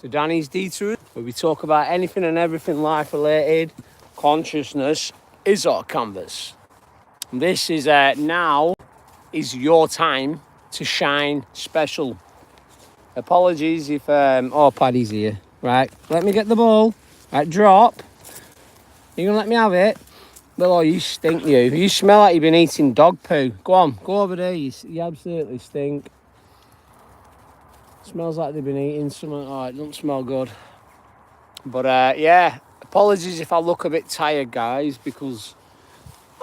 to Danny's Detours, where we talk about anything and everything life related. Consciousness is our canvas. And this is now is your time to shine special. Apologies if oh, Paddy's here. Right, let me get the ball. Right, drop. You gonna let me have it? Well, oh, you stink, you. You smell like you've been eating dog poo. Go on, go over there. You absolutely stink. Smells like they've been eating something. Oh, it doesn't smell good. But yeah, apologies if I look a bit tired, guys, because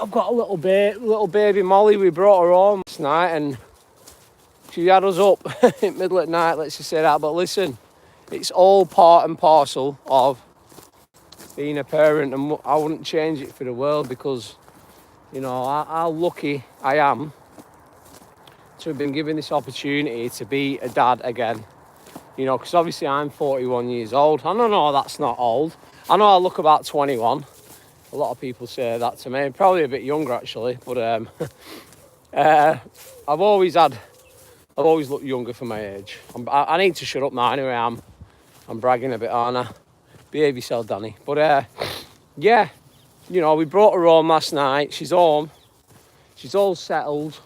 I've got a little baby Molly. We brought her home last night and she had us up in the middle of the night, let's just say that. But listen, it's all part and parcel of being a parent, and I wouldn't change it for the world, because, you know, how lucky I am to have been given this opportunity to be a dad again. You know, because obviously I'm 41 years old. I don't know, that's not old. I know I look about 21. A lot of people say that to me. Probably a bit younger, actually. But I've always looked younger for my age. I need to shut up now anyway. I'm bragging a bit, aren't I? Behave yourself, Danny. But yeah, you know, we brought her home last night. She's home. She's all settled.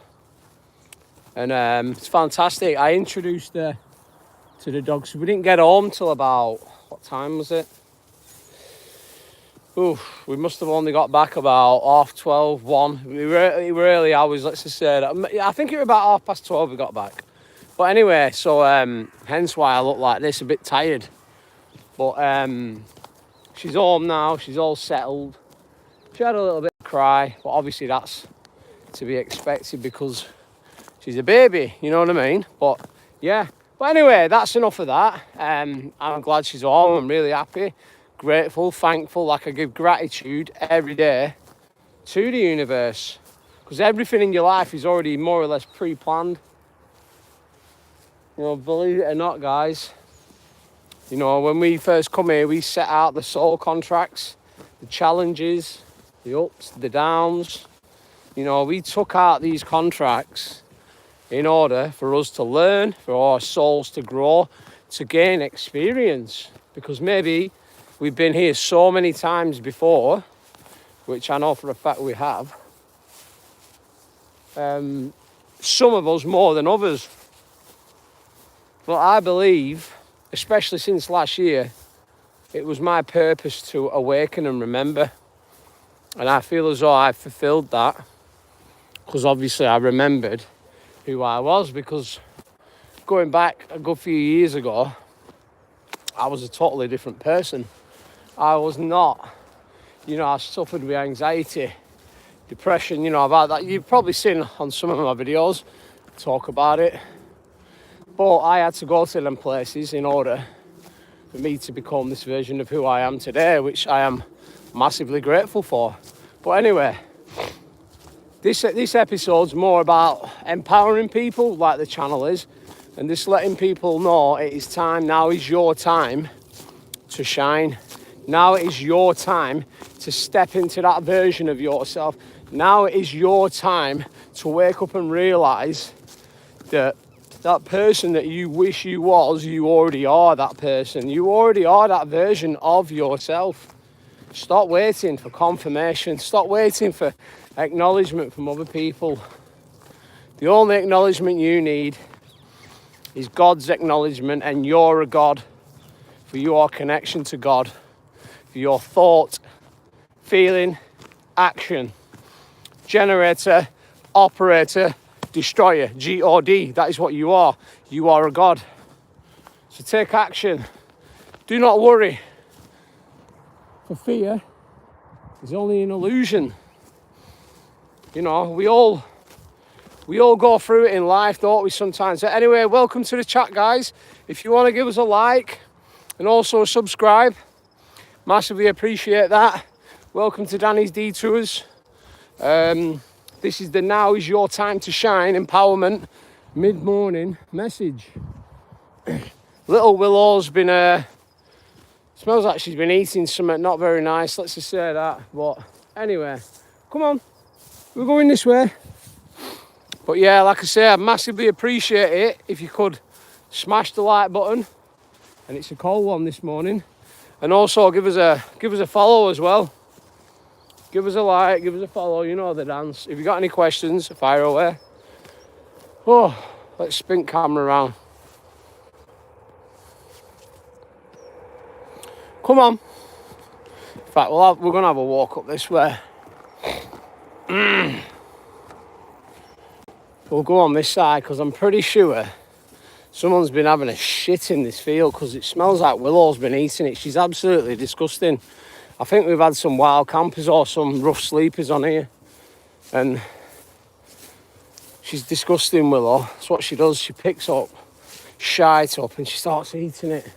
And it's fantastic. I introduced her to the dogs. We didn't get home till about, what time was it? Oof, we must have only got back about 12:30, 1. We were early hours, let's just say that. I think it was about 12:30 we got back. But anyway, so hence why I look like this, a bit tired. But she's home now, she's all settled. She had a little bit of a cry, but obviously that's to be expected because she's a baby, you know what I mean? But yeah, but anyway, that's enough of that. I'm glad she's home. I'm really happy, grateful, thankful. Like, I give gratitude every day to the universe, because everything in your life is already more or less pre-planned. You know, believe it or not, guys. You know, when we first come here, we set out the soul contracts, the challenges, the ups, the downs. You know, we took out these contracts in order for us to learn, for our souls to grow, to gain experience. Because maybe we've been here so many times before, which I know for a fact we have. Some of us more than others. But I believe, especially since last year, it was my purpose to awaken and remember. And I feel as though I fulfilled that, because obviously I remembered who I was. Because going back a good few years ago, I was a totally different person. I was not, you know, I suffered with anxiety, depression, you know, about that. You've probably seen on some of my videos talk about it. But I had to go to them places in order for me to become this version of who I am today, which I am massively grateful for. But anyway, this episode's more about empowering people, like the channel is, and just letting people know it is time. Now is your time to shine. Now it is your time to step into that version of yourself. Now it is your time to wake up and realise that that person that you wish you was, you already are that person. You already are that version of yourself. Stop waiting for confirmation. Stop waiting for acknowledgement from other people. The only acknowledgement you need is God's acknowledgement, and you're a God, for your connection to God, for your thought, feeling, action, generator, operator, destroyer, G-O-D. That is what you are. You are a God. So take action. Do not worry. For fear is only an illusion. You know, we all go through it in life, don't we, sometimes? So anyway, welcome to the chat, guys. If you want to give us a like and also subscribe, massively appreciate that. Welcome to Danny's Detours. This is the Now Is Your Time to Shine empowerment mid-morning message. Little Willow's been, smells like she's been eating something not very nice, let's just say that. But anyway, come on, we're going this way. But yeah, like I say, I massively appreciate it if you could smash the like button. and it's a cold one this morning. And also give us a follow as well. Give us a like, give us a follow, you know the dance. If you got any questions, fire away. Oh, let's spin camera around. Come on. In fact, we're going to have a walk up this way. We'll go on this side because I'm pretty sure someone's been having a shit in this field because it smells like Willow's been eating it. She's absolutely disgusting. I think we've had some wild campers or some rough sleepers on here. And she's disgusting, Willow. That's what she does. She picks up shite up and she starts eating it.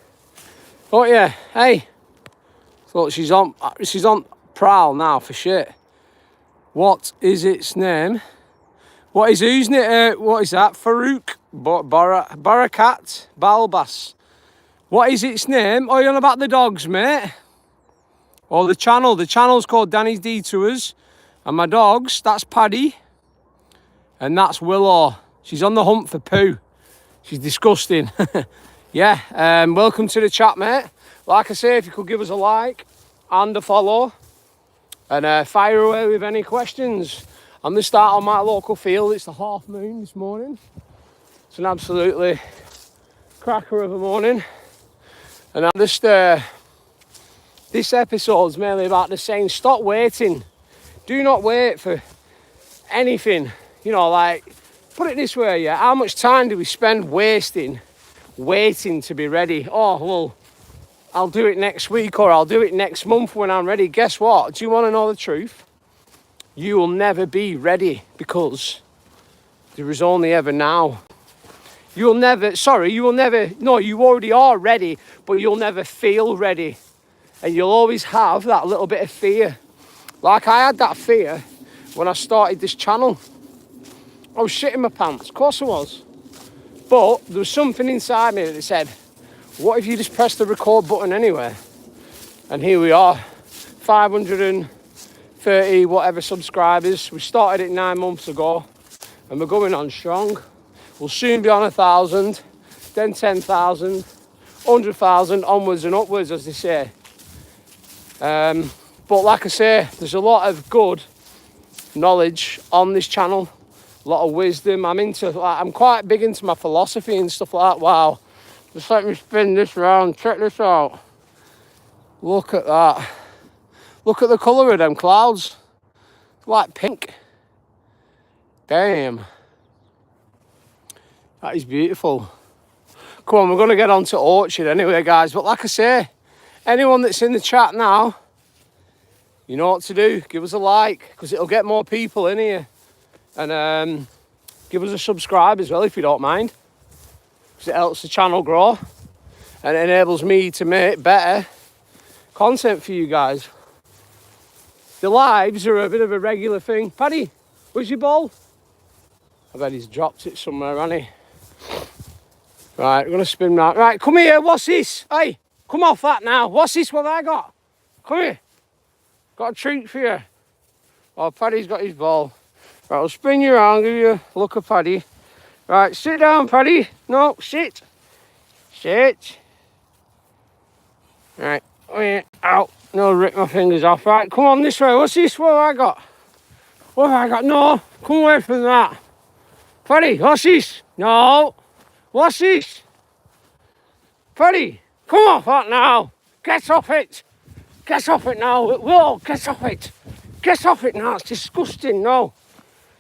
Oh yeah, hey. Look, she's on prowl now for shit. What is its name? What is whose name? What is that? Farouk Barakat Balbas. What is its name? Oh, you're on about the dogs, mate. Or the channel. The channel's called Danny's Detours. And my dogs, that's Paddy. And that's Willow. She's on the hunt for poo. She's disgusting. Yeah, welcome to the chat, mate. Like I say, if you could give us a like and a follow. And fire away with any questions. I'm going to start on my local field. It's the half moon this morning. It's an absolutely cracker of a morning. And I just, this episode's mainly about the saying, stop waiting. Do not wait for anything. You know, like, put it this way, yeah, how much time do we spend waiting to be ready? Oh, well, I'll do it next week or I'll do it next month when I'm ready. Guess what? Do you want to know the truth? You will never be ready because there is only ever now. You will never, no, you already are ready, but you'll never feel ready. And you'll always have that little bit of fear. Like I had that fear when I started this channel. I was shitting my pants, of course I was. But there was something inside me that said, what if you just press the record button anyway? And here we are, 530 whatever subscribers. We started it 9 months ago and we're going on strong. We'll soon be on 1,000, then 10,000, 100,000, onwards and upwards, as they say. But like I say, there's a lot of good knowledge on this channel, a lot of wisdom. I'm quite big into my philosophy and stuff like that. Wow, just let me spin this round. Check this out. Look at that. Look at the colour of them clouds. It's like pink. Damn. That is beautiful. Come on, we're going to get on to Orchard anyway, guys. But like I say, anyone that's in the chat now, you know what to do. Give us a like, because it'll get more people in here. And give us a subscribe as well, if you don't mind. Because it helps the channel grow. And it enables me to make better content for you guys. The lives are a bit of a regular thing. Paddy, where's your ball? I bet he's dropped it somewhere, hasn't he? Right, we're going to spin round. Right, come here, what's this? Hey, come off that now. What's this, what have I got? Come here. Got a treat for you. Oh, Paddy's got his ball. Right, I'll spin you around, give you a look at Paddy. Right, sit down, Paddy. No, sit. Sit. Right, come here. Out. No, rip my fingers off. Right, come on this way. What's this? What have I got? What have I got? No, come away from that. Paddy, what's this? No. What's this? Paddy, come off that now. Get off it. Get off it now. Whoa, get off it. Get off it now. It's disgusting. No.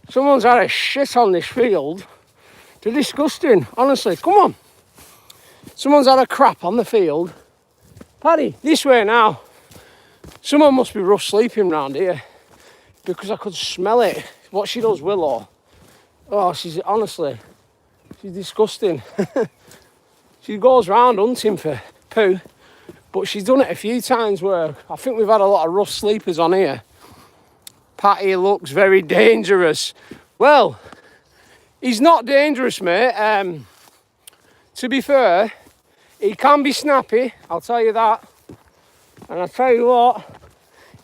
Someone's had a shit on this field. They're disgusting. Honestly, come on. Someone's had a crap on the field. Paddy, this way now. Someone must be rough sleeping round here because I could smell it. What she does, Willow. Oh, she's disgusting. She goes round hunting for poo, but she's done it a few times where I think we've had a lot of rough sleepers on here. Patty looks very dangerous. Well, he's not dangerous, mate. To be fair, he can be snappy, I'll tell you that. And I'll tell you what,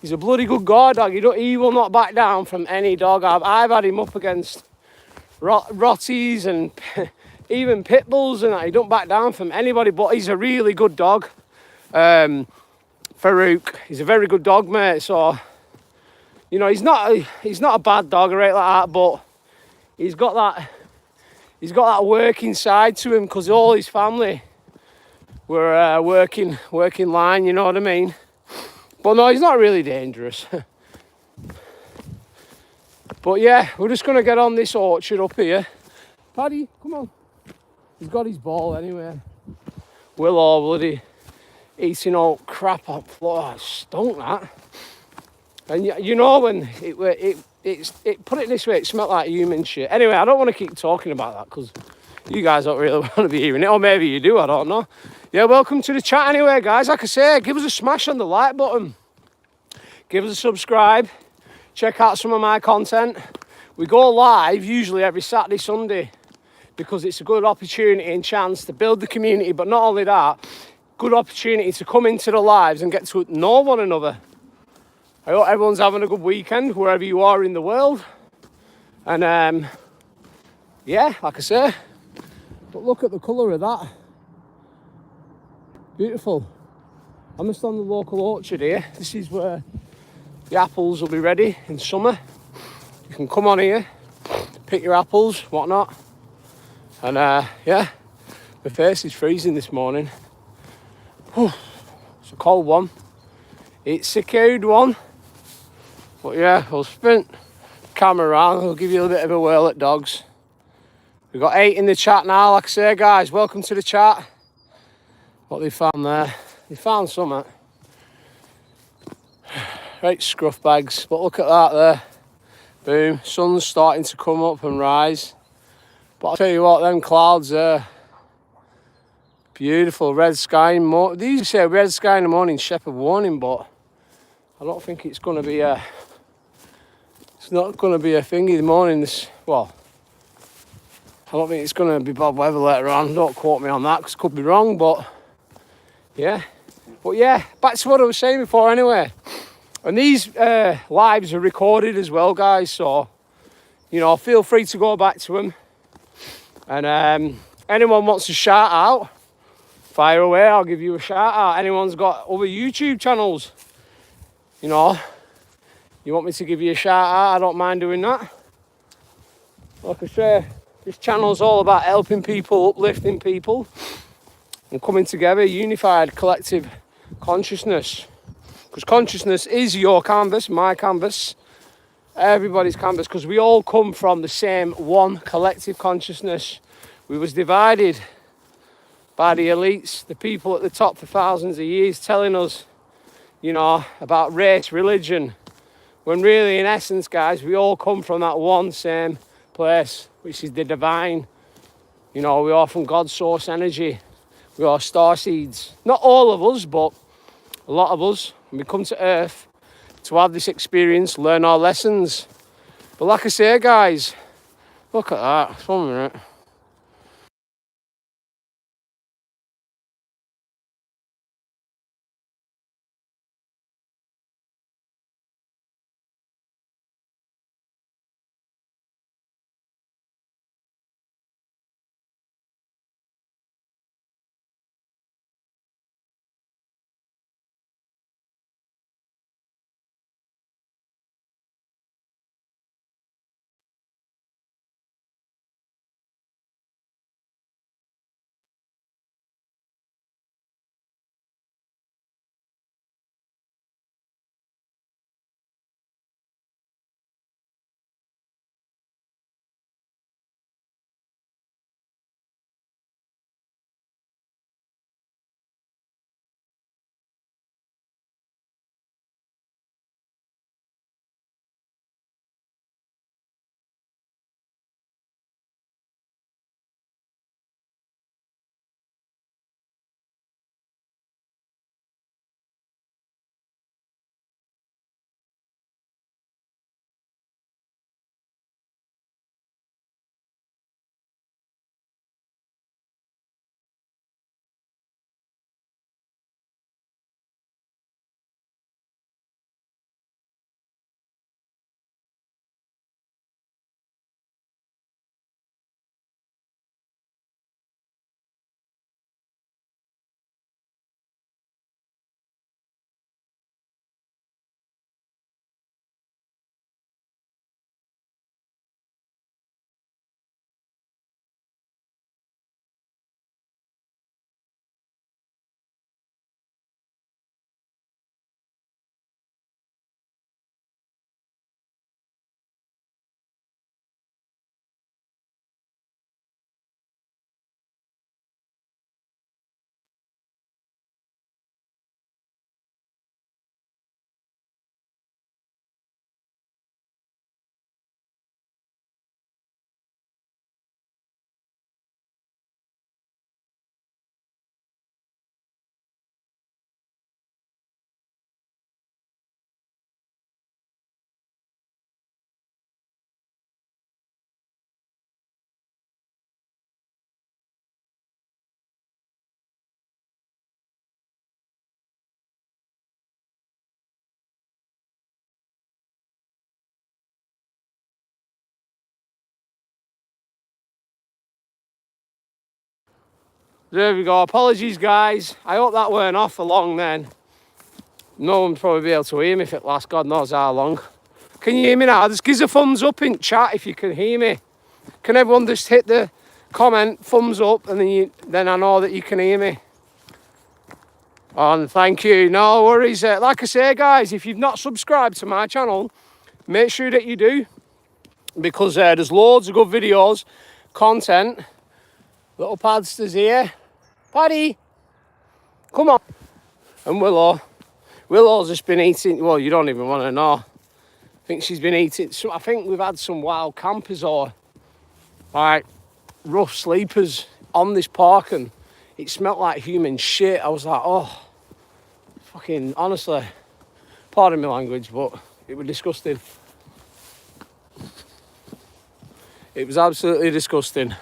he's a bloody good guard dog. He will not back down from any dog. I've had him up against Rotties and even pit bulls and that. He don't back down from anybody, but he's a really good dog. Farouk, he's a very good dog, mate. So, you know, he's not a bad dog or anything like that, but he's got that working side to him because all his family were working line, you know what I mean? But no, he's not really dangerous. But yeah, we're just going to get on this orchard up here. Paddy, come on. He's got his ball anyway. Will all bloody eating all crap up floor. Oh, stunk that. And you know when it put it this way, it smelled like human shit. Anyway, I don't want to keep talking about that because you guys don't really want to be hearing it, or maybe you do, I don't know. Yeah, welcome to the chat anyway, guys. Like I say, give us a smash on the like button. Give us a subscribe. Check out some of my content. We go live usually every Saturday, Sunday, because it's a good opportunity and chance to build the community, but not only that, good opportunity to come into the lives and get to know one another. I hope everyone's having a good weekend wherever you are in the world. And yeah, like I say, but look at the colour of that. Beautiful. I'm just on the local orchard here. This is where the apples will be ready in summer. You can come on here, pick your apples, whatnot. And yeah, my face is freezing this morning. Whew, it's a cold one. It's a cold one. But yeah, we'll spin the camera around. We'll give you a bit of a whirl at dogs. We've got 8 in the chat now. Like I say, guys, welcome to the chat. What they found there? They found something. Right, scruff bags. But look at that there. Boom. Sun's starting to come up and rise. But I'll tell you what, them clouds there. Beautiful red sky in the morning. They usually say red sky in the morning, shepherd warning, but I don't think it's going to be a... It's not going to be a thingy in the morning. Well, I don't think it's going to be bad weather later on. Don't quote me on that because it could be wrong, but yeah. But yeah, back to what I was saying before anyway. And these lives are recorded as well, guys. So, you know, feel free to go back to them. And anyone wants to shout out, fire away, I'll give you a shout out. Anyone's got other YouTube channels, you know, you want me to give you a shout out, I don't mind doing that. Like I say, this channel's all about helping people, uplifting people, and coming together, unified collective consciousness. Because consciousness is your canvas, my canvas, everybody's canvas, because we all come from the same one collective consciousness. We was divided by the elites, the people at the top for thousands of years, telling us, you know, about race, religion, when really, in essence, guys, we all come from that one same place, which is the divine. You know, we are from God's source energy. We are star seeds. Not all of us, but a lot of us. When we come to Earth to have this experience, learn our lessons. But like I say, guys, look at that. 1 minute. There we go. Apologies, guys. I hope that weren't off for long then. No one will probably be able to hear me if it lasts God knows how long. Can you hear me now? Just give us a thumbs up in chat if you can hear me. Can everyone just hit the comment, thumbs up, and then I know that you can hear me. And thank you. No worries. Like I say, guys, if you've not subscribed to my channel, make sure that you do. Because there's loads of good videos, content. Little Padster's here. Paddy, come on. And Willow. Willow's just been eating, well, you don't even want to know. I think she's been eating, I think we've had some wild campers or like rough sleepers on this park and it smelled like human shit. I was like, oh, fucking, honestly, pardon my language, but it was disgusting. It was absolutely disgusting.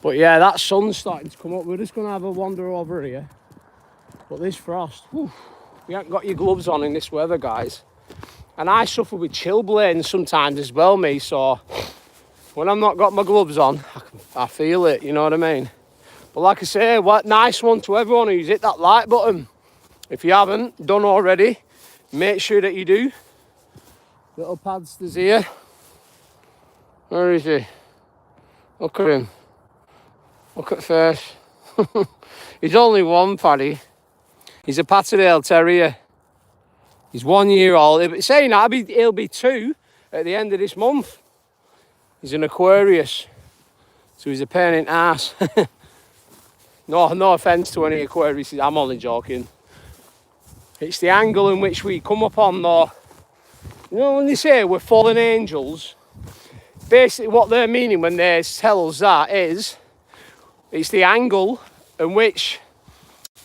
But yeah, that sun's starting to come up. We're just going to have a wander over here. But this frost, whew, you haven't got your gloves on in this weather, guys. And I suffer with chilblains sometimes as well, me. So when I've not got my gloves on, I feel it, you know what I mean? But like I say, what nice one to everyone who's hit that like button. If you haven't done already, make sure that you do. Little Padster's here. Where is he? Look at him. Look at first. He's only one, Paddy. He's a Patterdale Terrier. He's 1 year old. Saying that, he'll be 2 at the end of this month. He's an Aquarius. So he's a pain in the ass. No offence to any Aquarius. I'm only joking. It's the angle in which we come up on though. You know when they say we're fallen angels, basically what they're meaning when they tell us that is, it's the angle in which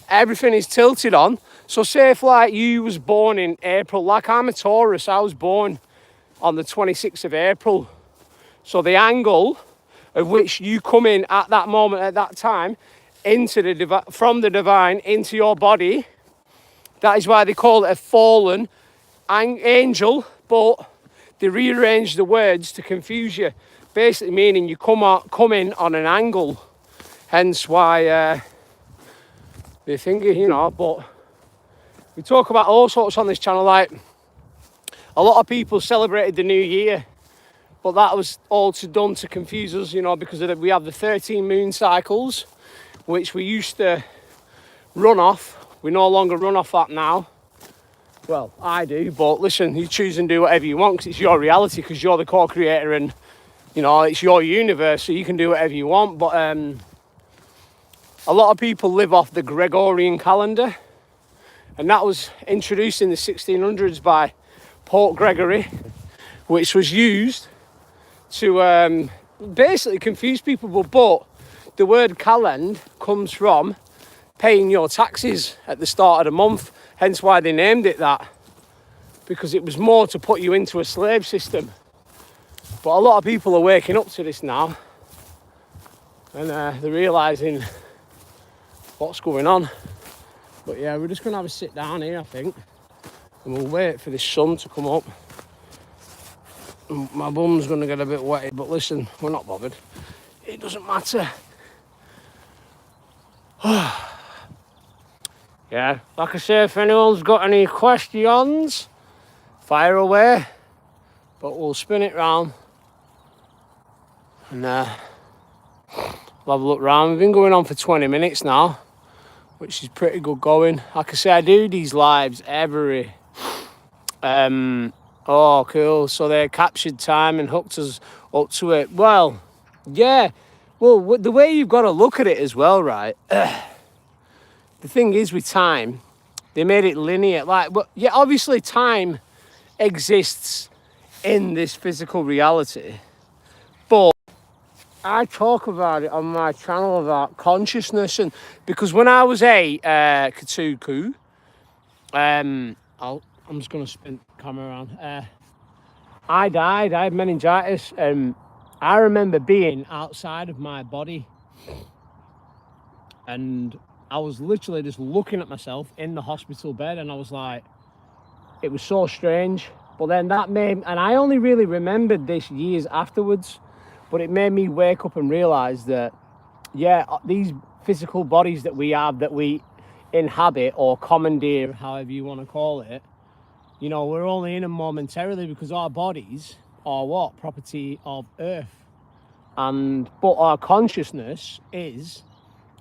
everything is tilted on. So say if like you was born in April, like I'm a Taurus, I was born on the 26th of April. So the angle of which you come in at that moment, at that time, into from the divine into your body, that is why they call it a fallen angel, but they rearrange the words to confuse you. Basically meaning you come in on an angle. Hence why they think, you know, but we talk about all sorts on this channel, like a lot of people celebrated the new year, but that was all done to confuse us, you know, because we have the 13 moon cycles, which we used to run off. We no longer run off that now. Well, I do, but listen, you choose and do whatever you want because it's your reality, because you're the co-creator and, you know, it's your universe, so you can do whatever you want. But a lot of people live off the Gregorian calendar, and that was introduced in the 1600s by Pope Gregory, which was used to basically confuse people. But the word calend comes from paying your taxes at the start of the month, hence why they named it that, because it was more to put you into a slave system. But a lot of people are waking up to this now, and they're realising what's going on. But yeah, we're just going to have a sit down here, I think, and we'll wait for the sun to come up. My bum's going to get a bit wet, but listen, we're not bothered. It doesn't matter. Yeah, like I say, if anyone's got any questions, fire away. But we'll spin it round and we'll have a look round. We've been going on for 20 minutes now, which is pretty good going. Like I say, I do these lives every oh cool, so they captured time and hooked us up to it. Well, yeah, well, the way you've got to look at it as well, right? The thing is with time, they made it linear. Like, but yeah, obviously time exists in this physical reality, but I talk about it on my channel about consciousness. And because when I was a Katuku, I'm just going to spin the camera around. I died. I had meningitis. I remember being outside of my body, and I was literally just looking at myself in the hospital bed, and I was like, it was so strange. But then that made, and I only really remembered this years afterwards, but it made me wake up and realise that, yeah, these physical bodies that we have, that we inhabit or commandeer, however you want to call it, you know, we're only in them momentarily because our bodies are what? Property of Earth. But our consciousness is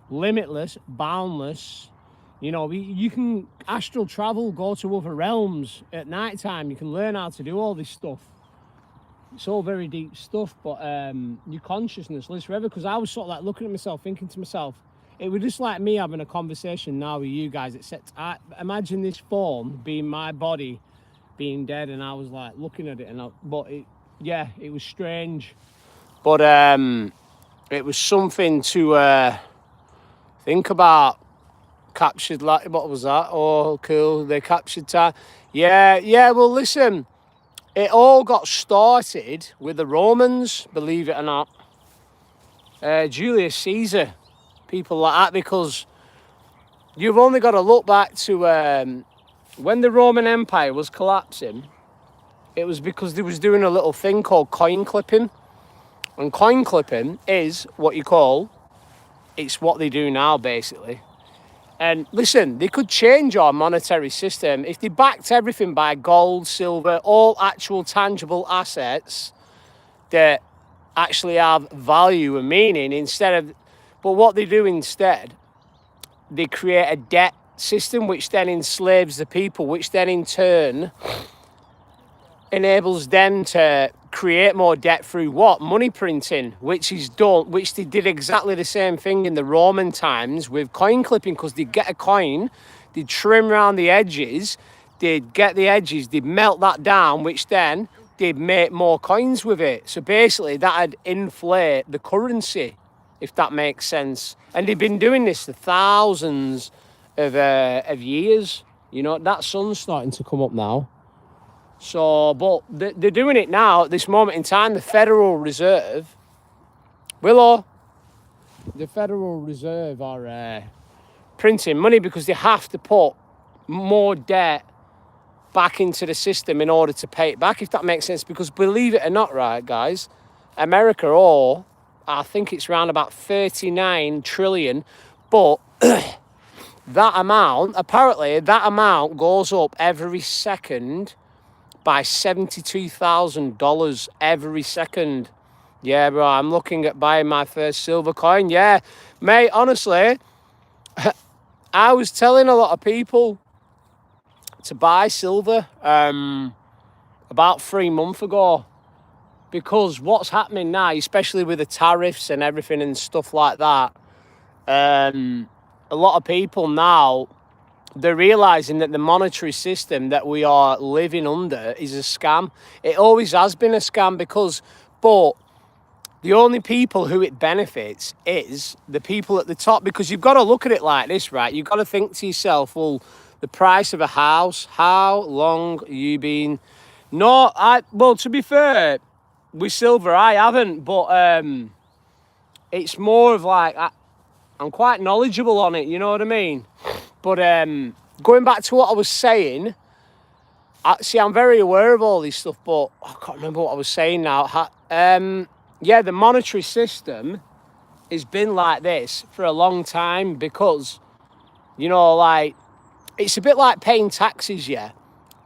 limitless, boundless. You know, you can astral travel, go to other realms at night time. You can learn how to do all this stuff. It's all very deep stuff, but your consciousness lives forever. Because I was sort of like looking at myself, thinking to myself, it was just like me having a conversation now with you guys, except I imagine this form being my body being dead, and I was like looking at it, it was strange. But it was something to think about. Captured, like, what was that? Oh, cool, they captured time. Yeah, well, listen, it all got started with the Romans, believe it or not. Julius Caesar, people like that, because you've only got to look back to when the Roman Empire was collapsing. It was because they was doing a little thing called coin clipping. And coin clipping is what you call, it's what they do now, basically. And listen, they could change our monetary system if they backed everything by gold, silver, all actual tangible assets that actually have value and meaning but what they do instead, they create a debt system which then enslaves the people, which then in turn enables them to create more debt through what? Money printing, which they did exactly the same thing in the Roman times with coin clipping, because they'd get a coin, they'd trim around the edges, they'd get the edges, they'd melt that down, which then they'd make more coins with it. So basically that'd inflate the currency, if that makes sense. And they've been doing this for thousands of years. You know, that sun's starting to come up now. So, but they're doing it now at this moment in time. The Federal Reserve, the Federal Reserve are printing money because they have to put more debt back into the system in order to pay it back, if that makes sense. Because believe it or not, right, guys, America, I think it's around about 39 trillion, but that amount goes up every second by $72,000 every second. Yeah, bro, I'm looking at buying my first silver coin. Yeah, mate, honestly, I was telling a lot of people to buy silver about 3 months ago, because what's happening now, especially with the tariffs and everything and stuff like that, a lot of people now, they're realising that the monetary system that we are living under is a scam. It always has been a scam, but the only people who it benefits is the people at the top, because you've got to look at it like this, right? You've got to think to yourself, well, the price of a house, how long you been... to be fair, with silver, I haven't, but it's more of like, I'm quite knowledgeable on it, you know what I mean? But going back to what I was saying, I'm very aware of all this stuff, but I can't remember what I was saying now. The monetary system has been like this for a long time because, you know, like, it's a bit like paying taxes, yeah?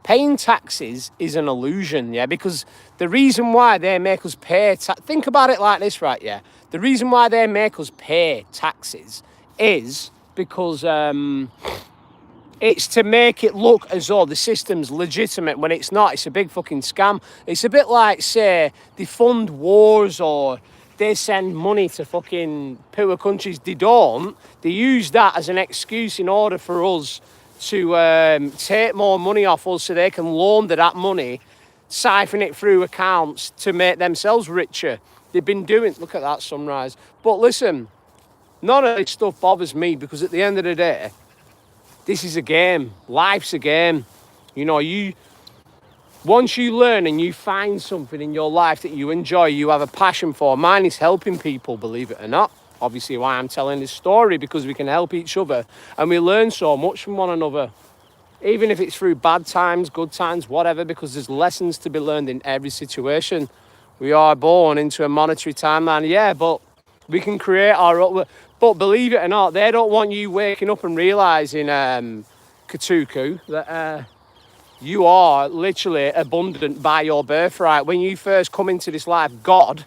Paying taxes is an illusion, yeah? Because the reason why they make us pay... think about it like this, right, yeah? The reason why they make us pay taxes is because... it's to make it look as though the system's legitimate when it's not. It's a big fucking scam. It's a bit like, say, they fund wars or they send money to fucking poor countries. They don't. They use that as an excuse in order for us to take more money off us so they can launder that money, siphon it through accounts to make themselves richer. They've been doing... Look at that sunrise. But listen, none of this stuff bothers me, because at the end of the day, this is a game. Life's a game. You know, once you learn and you find something in your life that you enjoy, you have a passion for. Mine is helping people, believe it or not. Obviously, why I'm telling this story, because we can help each other and we learn so much from one another. Even if it's through bad times, good times, whatever, because there's lessons to be learned in every situation. We are born into a monetary timeline, yeah, but We can create our own. But believe it or not, they don't want you waking up and realising, Katuku, that you are literally abundant by your birthright. When you first come into this life, God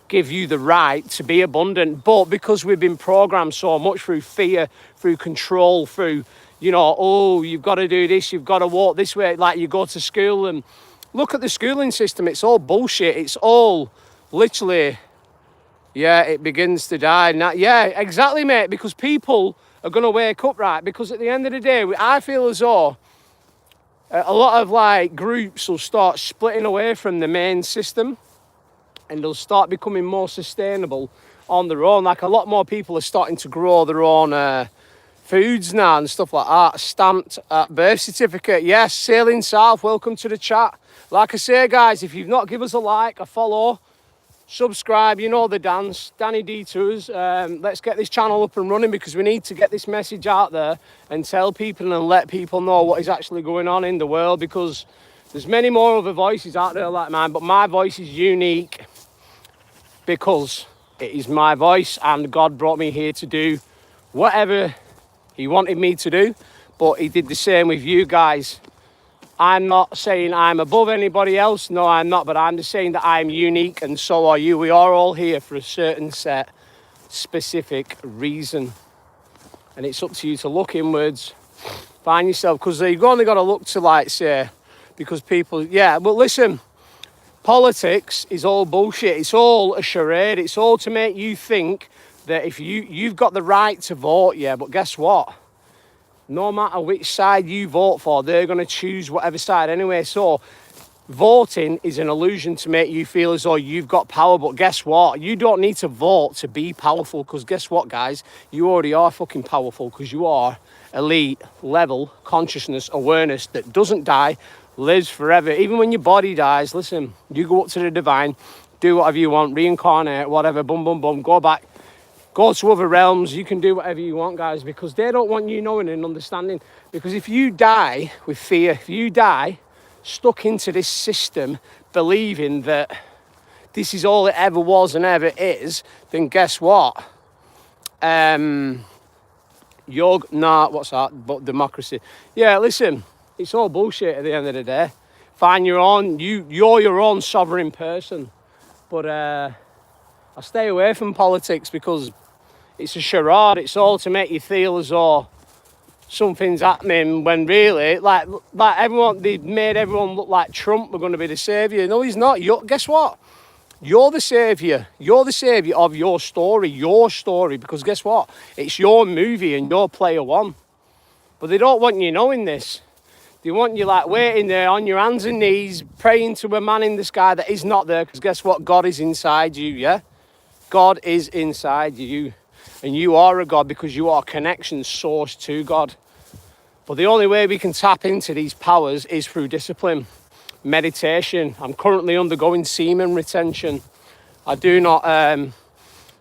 give you the right to be abundant. But because we've been programmed so much through fear, through control, through, you know, oh, you've got to do this, you've got to walk this way, like you go to school and look at the schooling system, it's all bullshit. It's all literally, yeah, it begins to die. Now, yeah, exactly, mate, because people are going to wake up, right? Because at the end of the day, I feel as though a lot of like groups will start splitting away from the main system, and they'll start becoming more sustainable on their own. Like a lot more people are starting to grow their own foods now and stuff like that. Stamped birth certificate. Yes, Sailing South, welcome to the chat. Like I say, guys, if you've not, give us a like, a follow, subscribe, you know the dance. Danny Detours. Let's get this channel up and running because we need to get this message out there and tell people and let people know what is actually going on in the world, because there's many more other voices out there like mine, but my voice is unique because it is my voice and God brought me here to do whatever he wanted me to do, but he did the same with you guys. I'm not saying I'm above anybody else. No, I'm not, but I'm just saying that I'm unique and so are you. We are all here for a certain set, specific reason. And it's up to you to look inwards, find yourself, because you've only got to look to, like, say, because people, yeah, but listen, politics is all bullshit. It's all a charade. It's all to make you think that if you've got the right to vote, yeah, but guess what? No matter which side you vote for, they're going to choose whatever side anyway. So voting is an illusion to make you feel as though you've got power. But guess what? You don't need to vote to be powerful, because guess what, guys? You already are fucking powerful, because you are elite level consciousness awareness that doesn't die, lives forever. Even when your body dies, listen, you go up to the divine, do whatever you want, reincarnate, whatever, boom, boom, boom, go back. Go to other realms, you can do whatever you want, guys, because they don't want you knowing and understanding. Because if you die with fear, if you die stuck into this system, believing that this is all it ever was and ever is, then guess what? What's that? But democracy. Yeah, listen, it's all bullshit at the end of the day. Find your own, you're your own sovereign person. But I stay away from politics because it's a charade. It's all to make you feel as though something's happening when really, like everyone, they made everyone look like Trump were going to be the saviour. No, he's not. Guess what? You're the saviour. You're the saviour of your story, because guess what? It's your movie and you're player one. But they don't want you knowing this. They want you like waiting there on your hands and knees, praying to a man in the sky that is not there, because guess what? God is inside you, yeah? God is inside you. And you are a God because you are a connection source to God. But the only way we can tap into these powers is through discipline, meditation. I'm currently undergoing semen retention. I do not,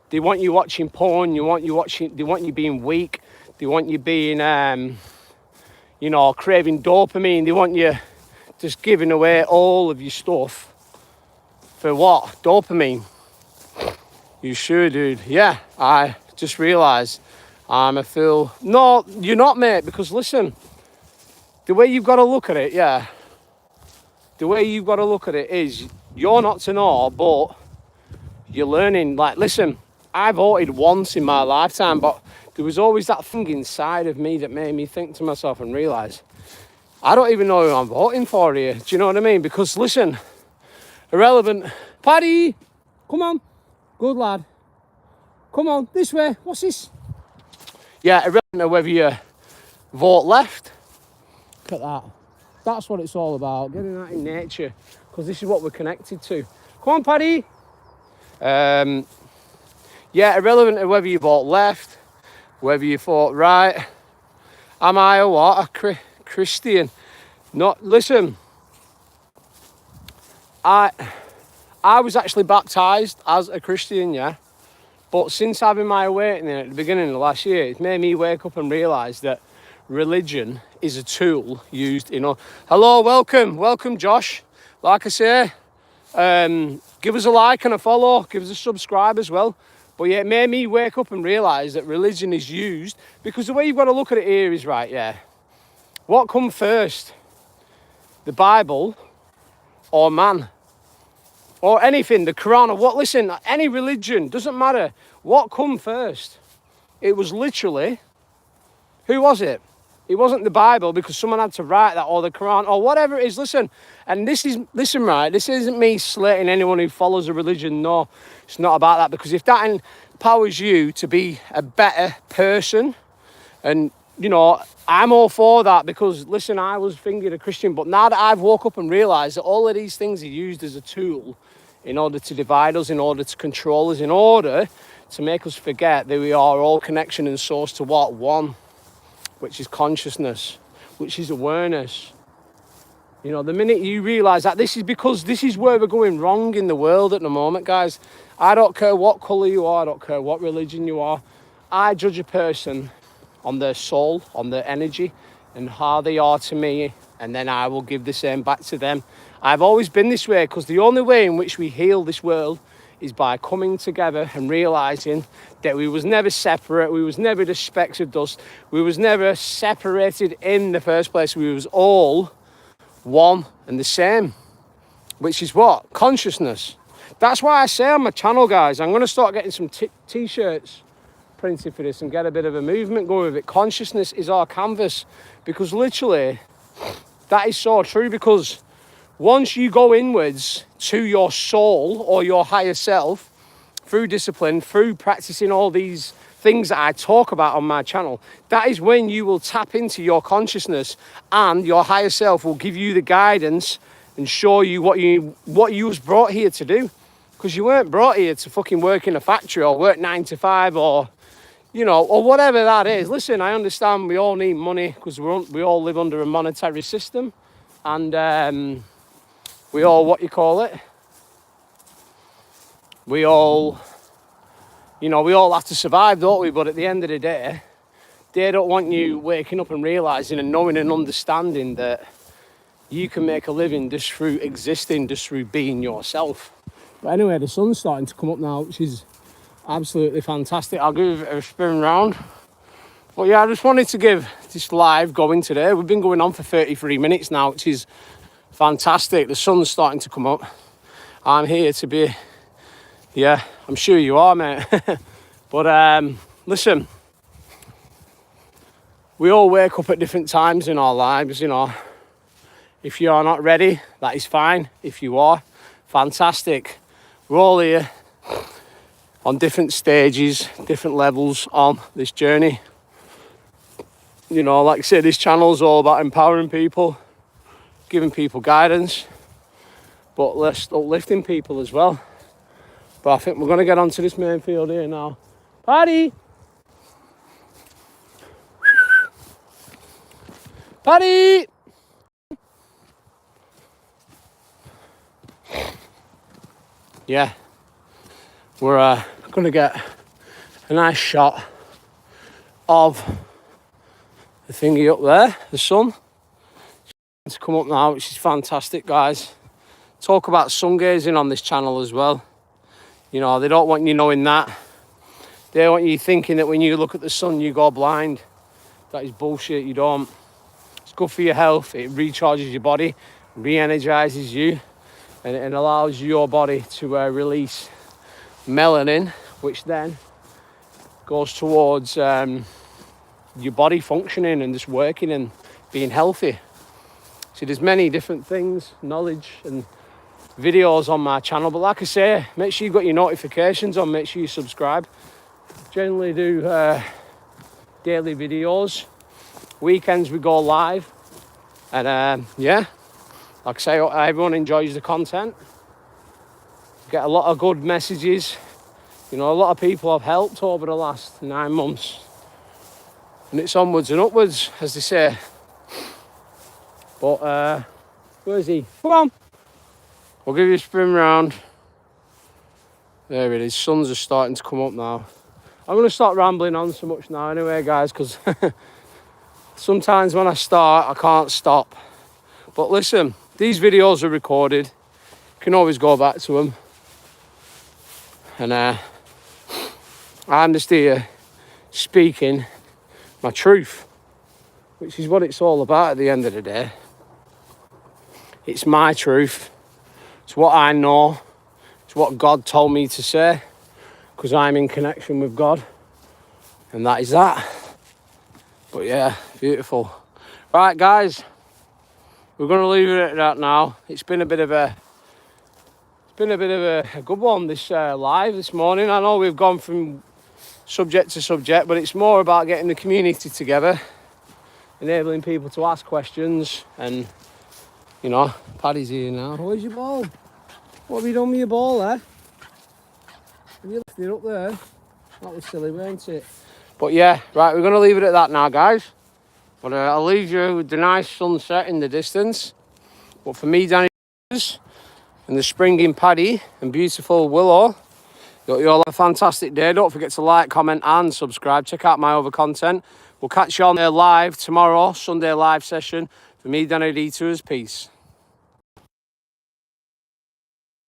they want you watching porn, they want you being weak, they want you being, you know, craving dopamine, they want you just giving away all of your stuff. For what? Dopamine. You sure, dude? Yeah, I just realised I'm a fool. No, you're not, mate, because listen, the way you've got to look at it, yeah, the way you've got to look at it is you're not to know, but you're learning. Like, listen, I voted once in my lifetime, but there was always that thing inside of me that made me think to myself and realise, I don't even know who I'm voting for here. Do you know what I mean? Because, listen, irrelevant. Paddy, come on. Good lad. Come on, this way. What's this? Yeah, irrelevant of whether you vote left. Look at that. That's what it's all about, getting that in nature, because this is what we're connected to. Come on, Paddy. Yeah, irrelevant of whether you vote left, whether you vote right. Am I a what? A Christian? Not. Listen, I was actually baptised as a Christian, yeah. But since having my awakening at the beginning of last year, it's made me wake up and realise that religion is a tool used in all. Hello, welcome, Josh. Like I say, give us a like and a follow, give us a subscribe as well. But yeah, it made me wake up and realise that religion is used, because the way you've got to look at it here is, right, yeah, what come first? The Bible or man? Or anything, the Quran or what? Listen, any religion, doesn't matter. What come first? It was literally, who was it? It wasn't the Bible, because someone had to write that, or the Quran, or whatever it is. Listen, and listen, right, this isn't me slating anyone who follows a religion. No, it's not about that, because if that empowers you to be a better person, and, you know, I'm all for that, because, listen, I was thinking a Christian, but now that I've woke up and realised that all of these things are used as a tool in order to divide us, in order to control us, in order to make us forget that we are all connection and source to what? One. Which is consciousness, which is awareness. You know, the minute you realise that, this is where we're going wrong in the world at the moment, guys. I don't care what colour you are, I don't care what religion you are. I judge a person on their soul, on their energy, and how they are to me, and then I will give the same back to them. I've always been this way, because the only way in which we heal this world is by coming together and realising that we was never separate, we was never the specks of dust, we was never separated in the first place, we was all one and the same, which is what? Consciousness. That's why I say on my channel, guys, I'm going to start getting some t-shirts printed for this and get a bit of a movement going with it. Consciousness is our canvas, because literally that is so true, because once you go inwards to your soul or your higher self through discipline, through practicing all these things that I talk about on my channel, that is when you will tap into your consciousness, and your higher self will give you the guidance and show you what you was brought here to do. Because you weren't brought here to fucking work in a factory or work 9 to 5 or, you know, or whatever that is. Listen, I understand we all need money, because we all live under a monetary system, and we all, what you call it, we all, you know, we all have to survive, don't we? But at the end of the day, they don't want you waking up and realising and knowing and understanding that you can make a living just through existing, just through being yourself. But anyway, the sun's starting to come up now, which is absolutely fantastic. I'll give it a spin round. But yeah, I just wanted to give this live going today. We've been going on for 33 minutes now, which is fantastic. The sun's starting to come up. I'm here to be, yeah, I'm sure you are, mate. But listen, we all wake up at different times in our lives, you know. If you are not ready, that is fine. If you are, fantastic. We're all here on different stages, different levels on this journey. You know, like I said, this channel is all about empowering people, giving people guidance, but uplifting people as well. But I think we're going to get onto this main field here now. Paddy! Paddy! Yeah, we're going to get a nice shot of the thingy up there, the sun. It's come up now, which is fantastic, guys. Talk about sun gazing on this channel as well. You know, they don't want you knowing that. They want you thinking that when you look at the sun, you go blind. That is bullshit, you don't. It's good for your health. It recharges your body, re-energizes you, and it allows your body to release melanin, which then goes towards your body functioning and just working and being healthy. So there's many different things, knowledge and videos on my channel. But like I say, make sure you've got your notifications on, make sure you subscribe. Generally do daily videos. Weekends we go live. And yeah, like I say, everyone enjoys the content. Get a lot of good messages. You know, a lot of people have helped over the last 9 months. And it's onwards and upwards, as they say. But where is he? Come on. We'll give you a spin round. There it is. Suns are starting to come up now. I'm going to start rambling on so much now anyway, guys, because sometimes when I start, I can't stop. But listen, these videos are recorded. You can always go back to them. And I'm just here speaking my truth, which is what it's all about at the end of the day. It's my truth. It's what I know. It's what God told me to say, because I'm in connection with God. And that is that. But yeah, beautiful. Right, guys, we're going to leave it at that now. It's been a bit of a good one, this live this morning. I know we've gone from subject to subject, but it's more about getting the community together, enabling people to ask questions, and you know, Paddy's here now. Where's your ball? What have you done with your ball there? Have you left it up there? That was silly, weren't it? But yeah, right, we're going to leave it at that now, guys. But I'll leave you with the nice sunset in the distance. But for me, Danny, and the springing Paddy and beautiful Willow, you all have a fantastic day. Don't forget to like, comment and subscribe. Check out my other content. We'll catch you on there live tomorrow, Sunday live session. For me, Danny Detours. Peace.